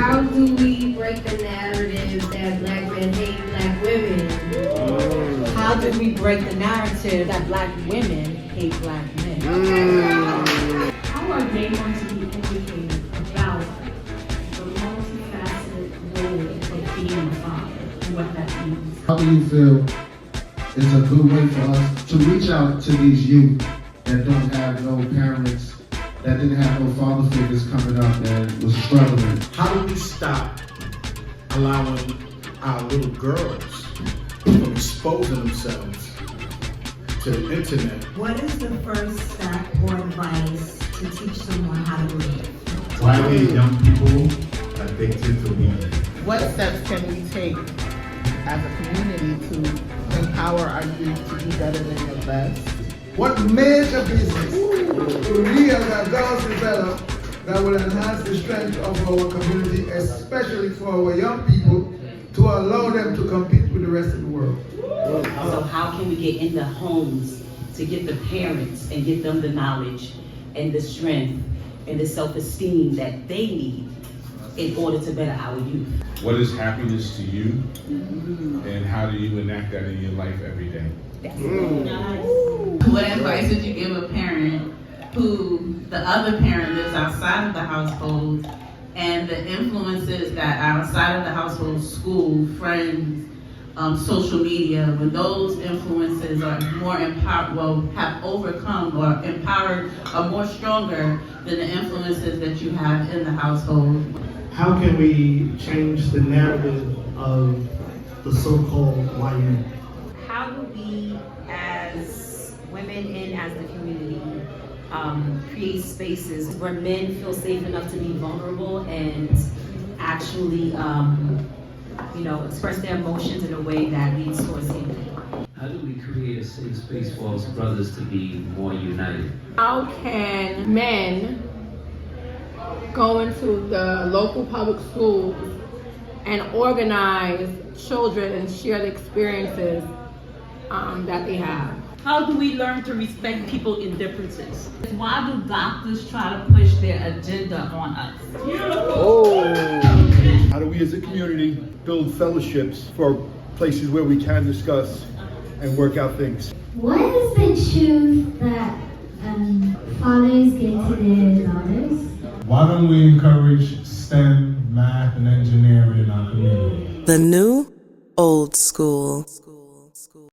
How do we break the narrative that black men hate black women? How do we break the narrative that black women hate black men? How are they going to be educated about the multifaceted role of being a father and what that means? How do you feel is a good way for us to reach out to these youth that don't have no parents, that didn't have no father figures coming up, that was struggling? How do we stop allowing our little girls from exposing themselves to the internet? What is the first step or advice to teach someone how to read? Why are young people addicted to weed? What steps can we take as a community to empower our youth to be better than your best? What major business do we as adults develop that will enhance the strength of our community, especially for our young people, to allow them to compete with the rest of the world? So how can we get in the homes to get the parents and get them the knowledge and the strength and the self-esteem that they need in order to better our youth? What is happiness to you, and how do you enact that in your life every day? What advice would you give a parent who the other parent lives outside of the household, and the influences that are outside of the household, school, friends, social media, when those influences are more empowered, have overcome or empowered, are more stronger than the influences that you have in the household? How can we change the narrative of the so-called YN? How do we, as women and as the community, create spaces where men feel safe enough to be vulnerable and actually, express their emotions in a way that leads towards healing? How do we create a safe space for us brothers to be more united? How can men go into the local public schools and organize children and share the experiences that they have? How do we learn to respect people in differences? Why do doctors try to push their agenda on us? How do we as a community build fellowships for places where we can discuss and work out things? What is the truth that fathers get to their daughters? Why don't we encourage STEM, math, and engineering in our community? The new old school.